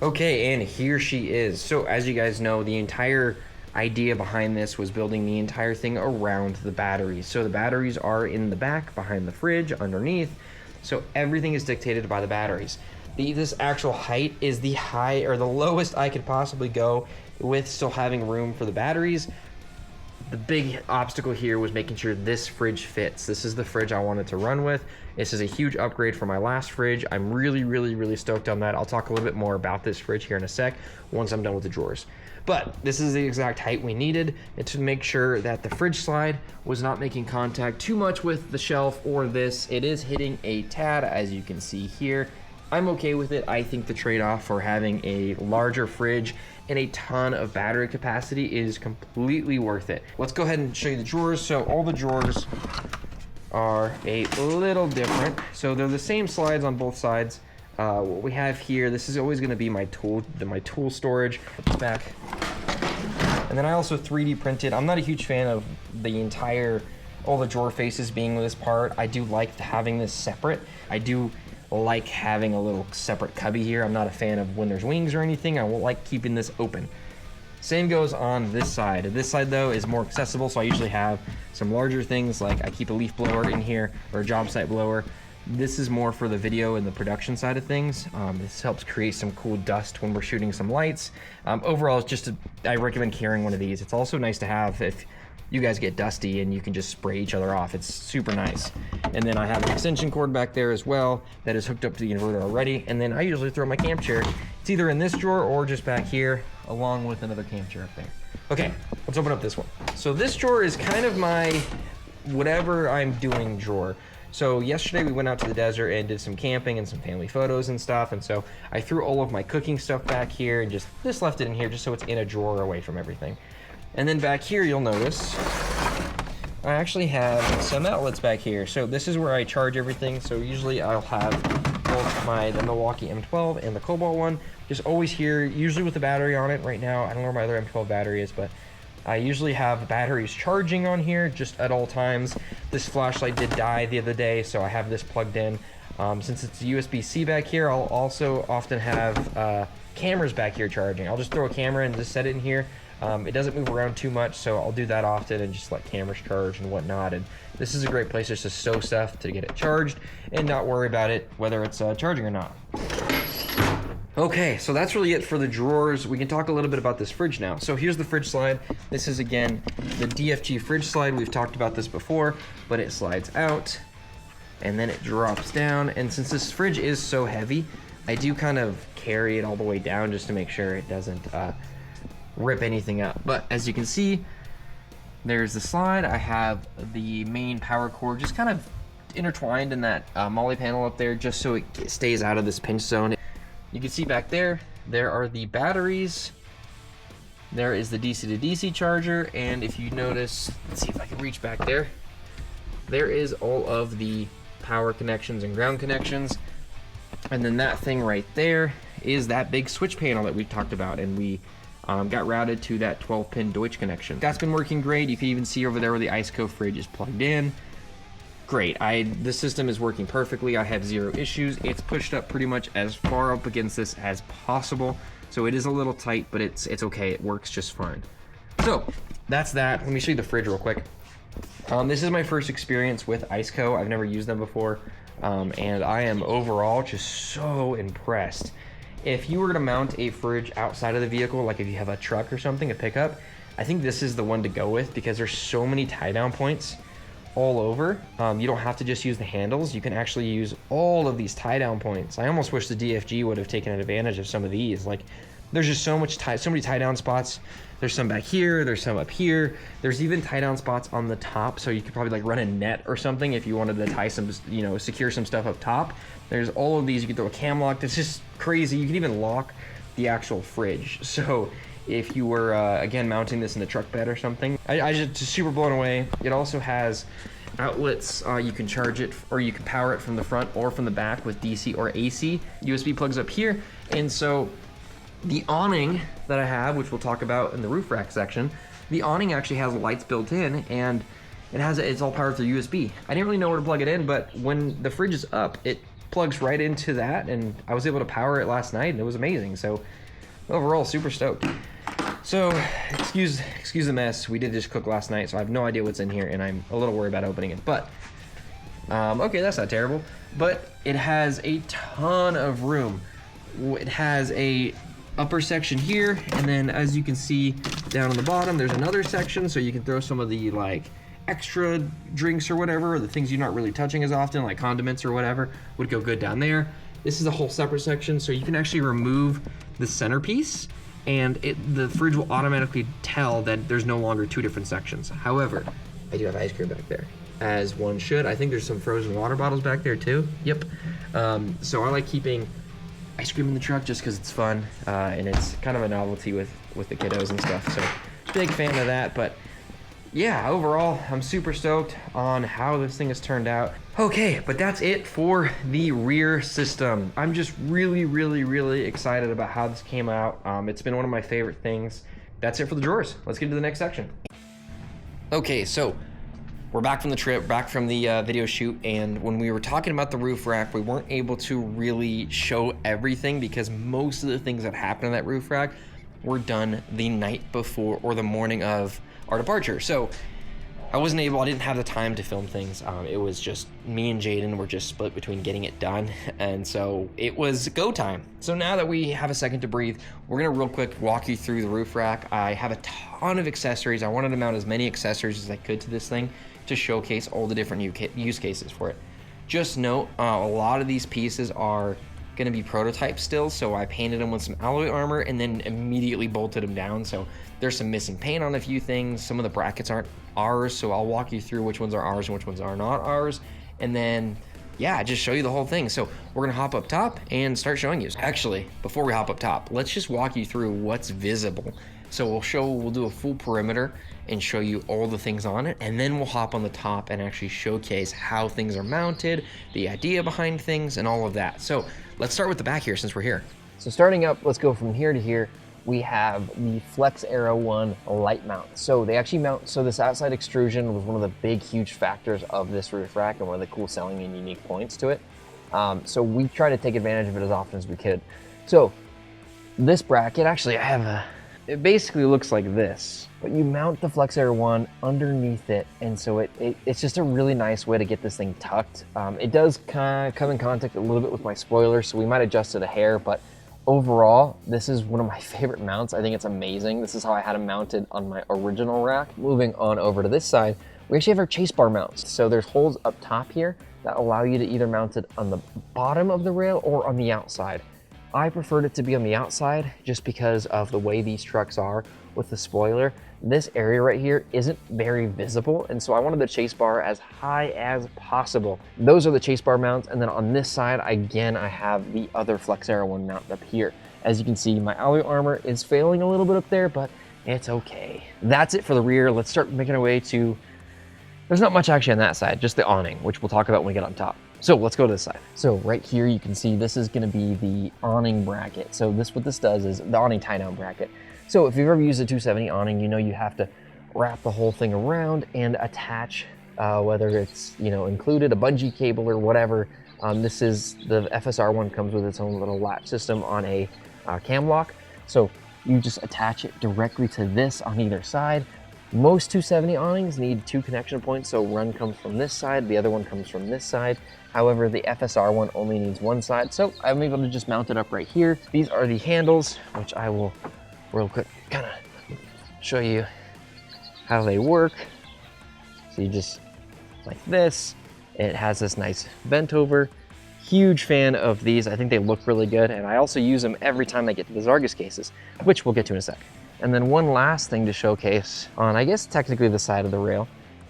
Okay, and here she is. So as you guys know, the entire idea behind this was building the entire thing around the batteries. So the batteries are in the back, behind the fridge, underneath. So everything is dictated by the batteries. This actual height is the high or the lowest I could possibly go with still having room for the batteries. The big obstacle here was making sure this fridge fits. This is the fridge I wanted to run with. This is a huge upgrade from my last fridge. I'm really stoked on that. I'll talk a little bit more about this fridge here in a sec once I'm done with the drawers. But this is the exact height we needed to make sure that the fridge slide was not making contact too much with the shelf or this. It is hitting a tad, as you can see here. I'm okay with it. I think the trade-off for having a larger fridge and a ton of battery capacity is completely worth it. Let's go ahead and show you the drawers. So all the drawers are a little different. So they're the same slides on both sides. What we have here, this is always gonna be my tool storage back. And then I also 3D printed. I'm not a huge fan of all the drawer faces being this part. I do like having this separate. I do like having a little separate cubby here. I'm not a fan of when there's wings or anything. I won't like keeping this open. Same goes on this side. This side though is more accessible, so I usually have some larger things, like I keep a leaf blower in here or a job site blower. This is more for the video and the production side of things. This helps create some cool dust when we're shooting some lights. Overall, I recommend carrying one of these. It's also nice to have if you guys get dusty and you can just spray each other off. It's super nice. And then I have an extension cord back there as well that is hooked up to the inverter already. And then I usually throw my camp chair. It's either in this drawer or just back here, along with another camp chair up there. Okay, let's open up this one. So this drawer is kind of my whatever I'm doing drawer. So yesterday we went out to the desert and did some camping and some family photos and stuff. And so I threw all of my cooking stuff back here and just left it in here just so it's in a drawer away from everything. And then back here, you'll notice I actually have some outlets back here. So this is where I charge everything. So usually I'll have both the Milwaukee M12 and the Cobalt one, just always here, usually with the battery on it. Right now, I don't know where my other M12 battery is, but I usually have batteries charging on here just at all times. This flashlight did die the other day, so I have this plugged in. Since it's USB-C back here, I'll also often have cameras back here charging. I'll just throw a camera and just set it in here. It doesn't move around too much, so I'll do that often and just let cameras charge and whatnot. And this is a great place just to stow stuff to get it charged and not worry about it, whether it's charging or not. Okay, so that's really it for the drawers. We can talk a little bit about this fridge now. So here's the fridge slide. This is, again, the DFG fridge slide. We've talked about this before, but it slides out and then it drops down. And since this fridge is so heavy, I do kind of carry it all the way down just to make sure it doesn't rip anything up. But as you can see, there's the slide. I have the main power cord just kind of intertwined in that MOLLE panel up there just so it stays out of this pinch zone. You can see back there, there are the batteries. There is the DC to DC charger. And if you notice, let's see if I can reach back there. There is all of the power connections and ground connections. And then that thing right there is that big switch panel that we talked about. And we got routed to that 12-pin Deutsch connection. That's been working great. You can even see over there where the IceCo fridge is plugged in. Great, the system is working perfectly. I have zero issues. It's pushed up pretty much as far up against this as possible. So it is a little tight, but it's okay. It works just fine. So that's that. Let me show you the fridge real quick. This is my first experience with IceCo. I've never used them before. And I am overall just so impressed. If you were to mount a fridge outside of the vehicle, like if you have a truck or something, a pickup, I think this is the one to go with because there's so many tie down points all over. You don't have to just use the handles. You can actually use all of these tie down points. I almost wish the DFG would have taken advantage of some of these. Like there's just so many tie down spots. There's some back here, there's some up here. There's even tie down spots on the top. So you could probably like run a net or something if you wanted to tie some, secure some stuff up top. There's all of these. You can throw a cam lock. That's just crazy. You can even lock the actual fridge. So if you were, again, mounting this in the truck bed or something, I just super blown away. It also has outlets. You can charge it or you can power it from the front or from the back with DC or AC. USB plugs up here. And so the awning that I have, which we'll talk about in the roof rack section, the awning actually has lights built in and it's all powered through USB. I didn't really know where to plug it in, but when the fridge is up, it plugs right into that and I was able to power it last night and it was amazing. So overall, super stoked. So, excuse the mess. We did just cook last night, so I have no idea what's in here, and I'm a little worried about opening it. But, okay, that's not terrible. But it has a ton of room. It has a upper section here, and then as you can see down on the bottom, there's another section, so you can throw some of the like extra drinks or whatever, or the things you're not really touching as often, like condiments or whatever, would go good down there. This is a whole separate section, so you can actually remove the centerpiece and the fridge will automatically tell that there's no longer two different sections. However, I do have ice cream back there, as one should. I think there's some frozen water bottles back there too. Yep. So I like keeping ice cream in the truck just because it's fun and it's kind of a novelty with the kiddos and stuff. So big fan of that. But yeah, overall, I'm super stoked on how this thing has turned out. Okay, but that's it for the rear system. I'm just really, really, really excited about how this came out. It's been one of my favorite things. That's it for the drawers. Let's get into the next section. Okay, so we're back from the trip, back from the video shoot, and when we were talking about the roof rack, we weren't able to really show everything because most of the things that happened in that roof rack were done the night before or the morning of our departure. So I didn't have the time to film things. It was just me and Jaden were just split between getting it done. And so it was go time. So now that we have a second to breathe, we're gonna real quick walk you through the roof rack. I have a ton of accessories. I wanted to mount as many accessories as I could to this thing to showcase all the different use cases for it. Just note, a lot of these pieces are gonna be prototypes still, so I painted them with some alloy armor and then immediately bolted them down. So there's some missing paint on a few things. Some of the brackets aren't ours, so I'll walk you through which ones are ours and which ones are not ours, and then yeah, just show you the whole thing. So we're gonna hop up top and start showing you. Actually, before we hop up top, let's just walk you through what's visible. So we'll do a full perimeter and show you all the things on it, and then we'll hop on the top and actually showcase how things are mounted, the idea behind things, and all of that. So let's start with the back here since we're here. So starting up, let's go from here to here. We have the Flex Aero 1 light mount. So they actually mount, so this outside extrusion was one of the big, huge factors of this roof rack and one of the cool selling and unique points to it. So we try to take advantage of it as often as we could. So this bracket, actually it basically looks like this, but you mount the Flex Aero 1 underneath it, and so it's just a really nice way to get this thing tucked. It does kind of come in contact a little bit with my spoiler, so we might adjust it a hair, but overall, this is one of my favorite mounts. I think it's amazing. This is how I had it mounted on my original rack. Moving on over to this side, we actually have our chase bar mounts. So there's holes up top here that allow you to either mount it on the bottom of the rail or on the outside. I preferred it to be on the outside just because of the way these trucks are with the spoiler. This area right here isn't very visible, and so I wanted the chase bar as high as possible. Those are the chase bar mounts, and then on this side, again, I have the other Flex Aero 1 mount up here. As you can see, my alloy armor is failing a little bit up there, but it's okay. That's it for the rear. Let's start making our way to, there's not much actually on that side, just the awning, which we'll talk about when we get on top. So let's go to this side. So right here, you can see this is gonna be the awning bracket. So what this does is the awning tie down bracket. So if you've ever used a 270 awning, you know you have to wrap the whole thing around and attach, whether it's included a bungee cable or whatever. This is the FSR one comes with its own little latch system on a cam lock. So you just attach it directly to this on either side. Most 270 awnings need 2 connection points, so one comes from this side, the other one comes from this side. However, the FSR one only needs one side, so I'm able to just mount it up right here. These are the handles, which I will real quick kind of show you how they work. So you just like this. It has this nice bent over. Huge fan of these. I think they look really good, and I also use them every time I get to the Zargus cases, which we'll get to in a sec. And then one last thing to showcase on, I guess technically the side of the rail,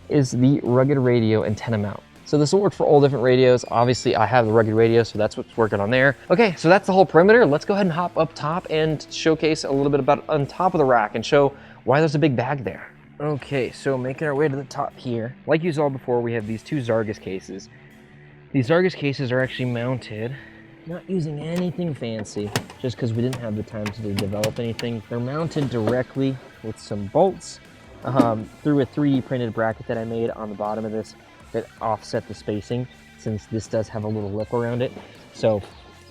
is the rugged radio antenna mount. So this will work for all different radios. Obviously I have the rugged radio, so that's what's working on there. Okay, so that's the whole perimeter. Let's go ahead and hop up top and showcase a little bit about on top of the rack and show why there's a big bag there. Okay, so making our way to the top here. Like you saw before, we have these 2 Zargus cases. These Zargus cases are actually mounted, not using anything fancy, just because we didn't have the time to develop anything. They're mounted directly with some bolts through a 3D printed bracket that I made on the bottom of this that offset the spacing, since this does have a little lip around it. So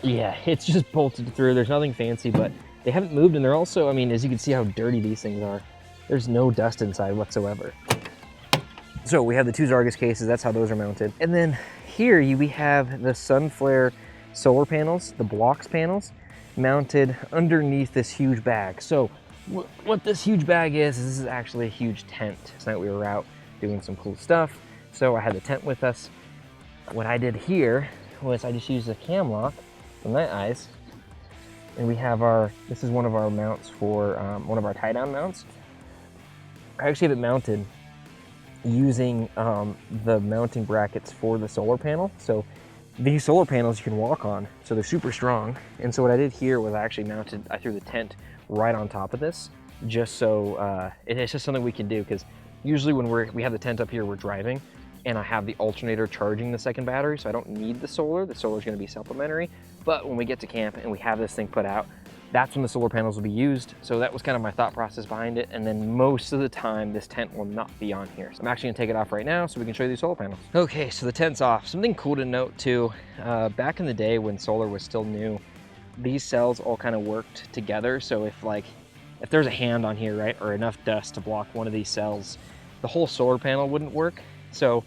yeah, it's just bolted through. There's nothing fancy, but they haven't moved, and they're also, I mean, as you can see how dirty these things are, there's no dust inside whatsoever. So we have the 2 Zargus cases, that's how those are mounted. And then here we have the Sunflare solar panels, the blocks panels, mounted underneath this huge bag. So what this huge bag is this is actually a huge tent. Tonight we were out doing some cool stuff, so I had the tent with us. What I did here was I just used a cam lock from Night Eyes, and we have this is one of our mounts for one of our tie down mounts. I actually have it mounted using the mounting brackets for the solar panel. So these solar panels you can walk on, so they're super strong. And so what I did here was I threw the tent right on top of this, just so it's just something we can do, because usually when we have the tent up here, we're driving, and I have the alternator charging the second battery, so I don't need the solar. The solar is going to be supplementary. But when we get to camp and we have this thing put out, that's when the solar panels will be used. So that was kind of my thought process behind it. And then most of the time, this tent will not be on here. So I'm actually gonna take it off right now so we can show you these solar panels. Okay, so the tent's off. Something cool to note too, back in the day when solar was still new, these cells all kind of worked together. So if there's a hand on here, right, or enough dust to block one of these cells, the whole solar panel wouldn't work. So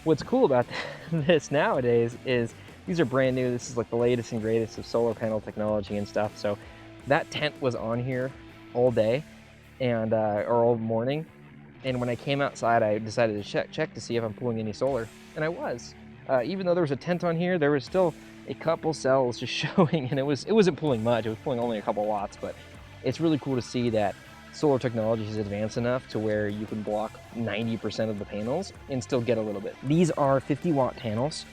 what's cool about this nowadays is these are brand new. This is like the latest and greatest of solar panel technology and stuff. So that tent was on here all day and or all morning. And when I came outside, I decided to check to see if I'm pulling any solar, and I was. Even though there was a tent on here, there was still a couple cells just showing, and it wasn't pulling much. It was pulling only a couple watts, but it's really cool to see that solar technology is advanced enough to where you can block 90% of the panels and still get a little bit. These are 50-watt panels.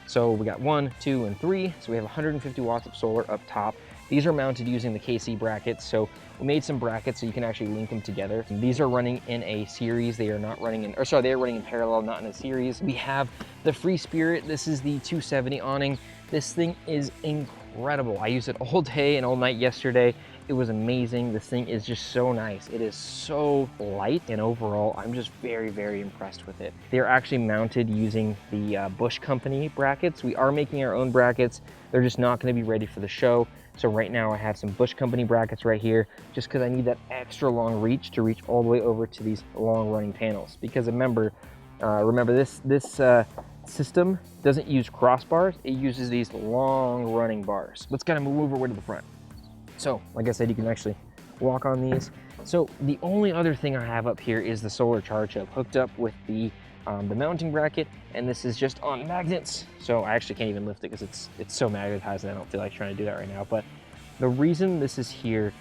So we got 1, 2, and 3. So we have 150 watts of solar up top. These are mounted using the KC brackets. So we made some brackets so you can actually link them together. These are running in a series. They are not running in, or sorry, they are running in parallel, not in a series. We have the Free Spirit. This is the 270 awning. This thing is incredible. I used it all day and all night yesterday. It was amazing. This thing is just so nice. It is so light, and overall, I'm just very, very impressed with it. They're actually mounted using the Bush Company brackets. We are making our own brackets. They're just not gonna be ready for the show. So right now I have some Bush Company brackets right here, just because I need that extra long reach to reach all the way over to these long running panels. Because remember this system doesn't use crossbars, it uses these long running bars. Let's kind of move over to the front. So, like I said, you can actually walk on these. So the only other thing I have up here is the solar charge hub hooked up with the mounting bracket, and this is just on magnets. So I actually can't even lift it because it's so magnetized and I don't feel like trying to do that right now. But the reason this is here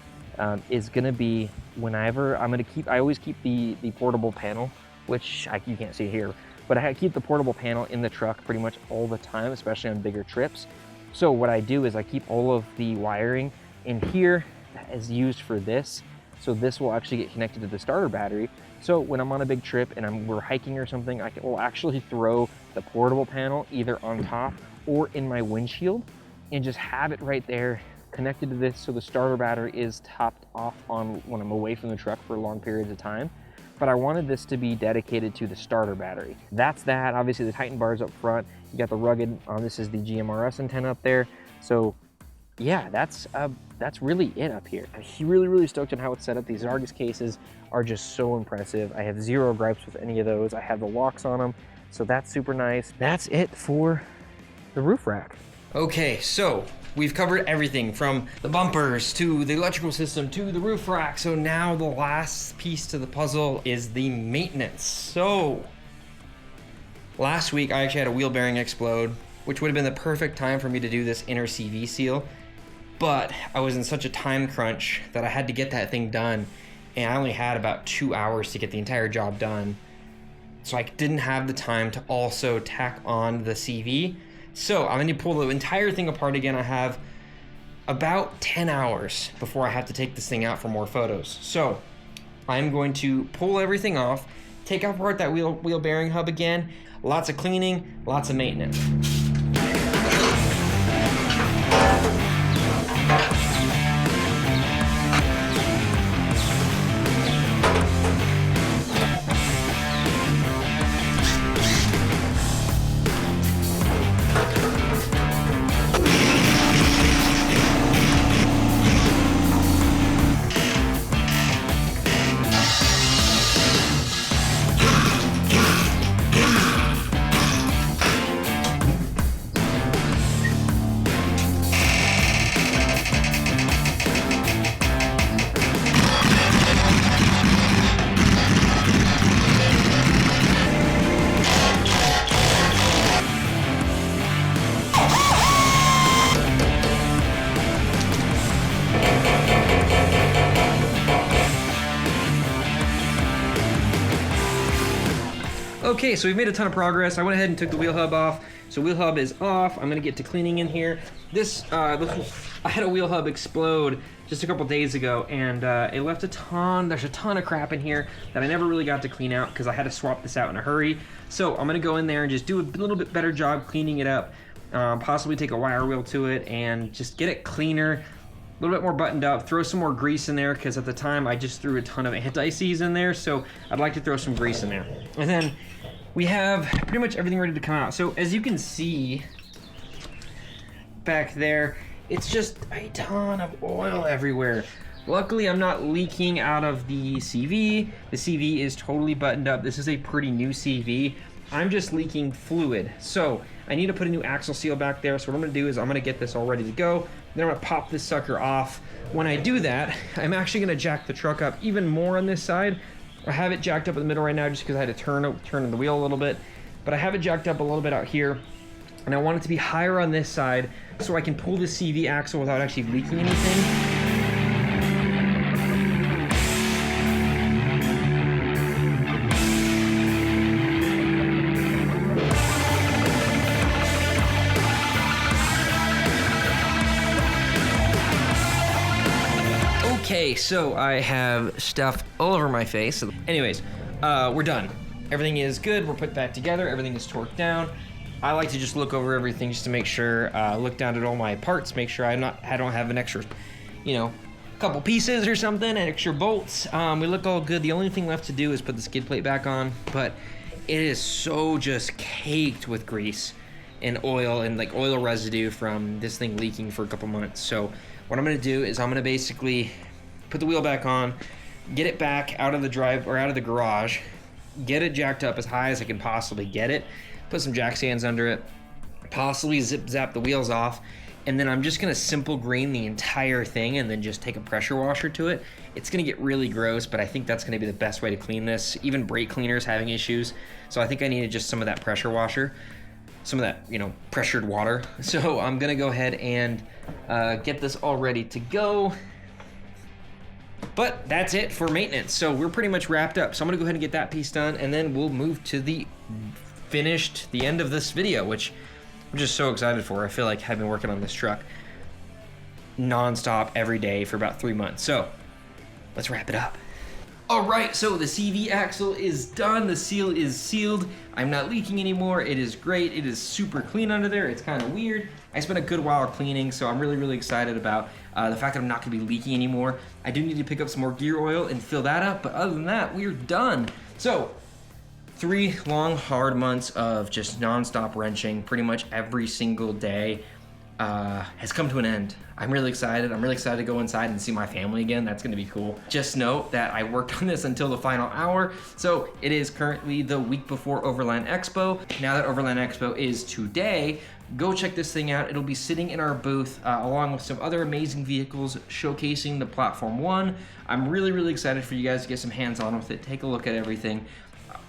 is gonna be whenever I always keep the portable panel, which you can't see here, but I keep the portable panel in the truck pretty much all the time, especially on bigger trips. So what I do is I keep all of the wiring in here that is used for this. So this will actually get connected to the starter battery. So when I'm on a big trip and we're hiking or something, I will actually throw the portable panel either on top or in my windshield and just have it right there connected to this. So the starter battery is topped off on when I'm away from the truck for long periods of time. But I wanted this to be dedicated to the starter battery. That's that. Obviously the Titan bars up front. You got the rugged, this is the GMRS antenna up there. So yeah, that's really it up here. I'm really stoked on how it's set up. These Argus cases are just so impressive. I have zero gripes with any of those. I have the locks on them, so that's super nice. That's it for the roof rack. Okay, so we've covered everything from the bumpers to the electrical system to the roof rack. So now the last piece to the puzzle is the maintenance. So last week I actually had a wheel bearing explode, which would have been the perfect time for me to do this inner CV seal. But I was in such a time crunch that I had to get that thing done, and I only had about 2 hours to get the entire job done. So I didn't have the time to also tack on the CV. So I'm gonna pull the entire thing apart again. I have about 10 hours before I have to take this thing out for more photos. So I'm going to pull everything off, take apart that wheel bearing hub again, lots of cleaning, lots of maintenance. Okay, so we've made a ton of progress. I went ahead and took the wheel hub off. So wheel hub is off. I'm gonna get to cleaning in here. I had a wheel hub explode just a couple days ago, and it left there's a ton of crap in here that I never really got to clean out because I had to swap this out in a hurry. So I'm gonna go in there and just do a little bit better job cleaning it up, possibly take a wire wheel to it and just get it cleaner, a little bit more buttoned up, throw some more grease in there because at the time I just threw a ton of anti-seize in there, so I'd like to throw some grease in there. And then we have pretty much everything ready to come out. So as you can see back there, it's just a ton of oil everywhere. Luckily, I'm not leaking out of the CV. The CV is totally buttoned up. This is a pretty new CV. I'm just leaking fluid. So I need to put a new axle seal back there. So what I'm gonna do is I'm gonna get this all ready to go. Then I'm gonna pop this sucker off. When I do that, I'm actually gonna jack the truck up even more on this side. I have it jacked up in the middle right now just because I had to turn the wheel a little bit. But I have it jacked up a little bit out here. And I want it to be higher on this side so I can pull the CV axle without actually leaking anything. Okay, so I have stuff all over my face. So anyways, we're done. Everything is good. We're put back together. Everything is torqued down. I like to just look over everything just to make sure, look down at all my parts, make sure I don't have an extra, couple pieces or something, extra bolts. We look all good. The only thing left to do is put the skid plate back on, but it is so just caked with grease and oil and like oil residue from this thing leaking for a couple months. So what I'm gonna do is I'm gonna basically put the wheel back on, get it back out of the out of the garage, get it jacked up as high as I can possibly get it, put some jack stands under it, possibly zap the wheels off, and then I'm just gonna simple green the entire thing and then just take a pressure washer to it. It's gonna get really gross, but I think that's gonna be the best way to clean this. Even brake cleaner's having issues, so I think I needed just some of that pressure washer, some of that, pressured water. So I'm gonna go ahead and get this all ready to go. But that's it for maintenance. So we're pretty much wrapped up. So I'm gonna go ahead and get that piece done, and then we'll move to the end of this video, which I'm just so excited for. I feel like I've been working on this truck non-stop every day for about 3 months. So let's wrap it up. All right, so the CV axle is done. The seal is sealed. I'm not leaking anymore. It is great. It is super clean under there. It's kind of weird. I spent a good while cleaning, so I'm really, really excited about the fact that I'm not gonna be leaking anymore. I do need to pick up some more gear oil and fill that up, but other than that, we're done. So 3 long, hard months of just non-stop wrenching pretty much every single day has come to an end. I'm really excited. I'm really excited to go inside and see my family again. That's gonna be cool. Just note that I worked on this until the final hour. So it is currently the week before Overland Expo. Now that Overland Expo is today, go check this thing out. It'll be sitting in our booth along with some other amazing vehicles showcasing the Platform 1. I'm really, really excited for you guys to get some hands on with it. Take a look at everything.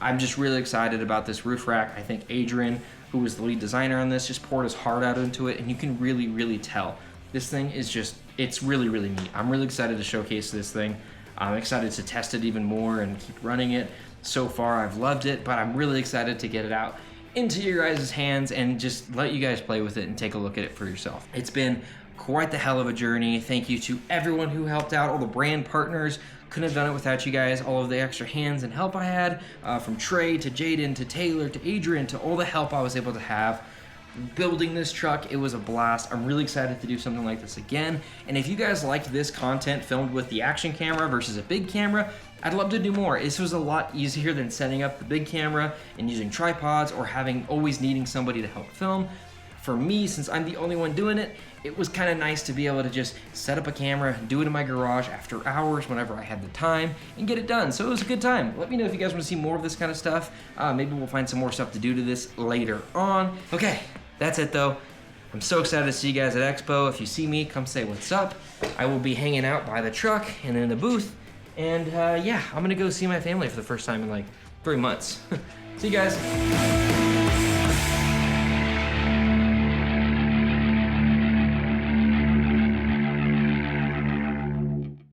I'm just really excited about this roof rack. I think Adrian, who was the lead designer on this, just poured his heart out into it, and you can really, really tell. This thing is just, it's really, really neat. I'm really excited to showcase this thing. I'm excited to test it even more and keep running it. So far, I've loved it, but I'm really excited to get it out into your guys' hands and just let you guys play with it and take a look at it for yourself. It's been quite the hell of a journey. Thank you to everyone who helped out, all the brand partners. Couldn't have done it without you guys. All of the extra hands and help I had, from Trey to Jaden to Taylor to Adrian to all the help I was able to have building this truck. It was a blast. I'm really excited to do something like this again. And if you guys liked this content filmed with the action camera versus a big camera, I'd love to do more. This was a lot easier than setting up the big camera and using tripods or always needing somebody to help film. For me, since I'm the only one doing it, it was kind of nice to be able to just set up a camera, do it in my garage after hours whenever I had the time, and get it done. So it was a good time. Let me know if you guys want to see more of this kind of stuff. Maybe we'll find some more stuff to do to this later on. Okay, that's it though. I'm so excited to see you guys at Expo. If you see me, come say what's up. I will be hanging out by the truck and in the booth. And yeah, I'm gonna go see my family for the first time in like 3 months. See you guys.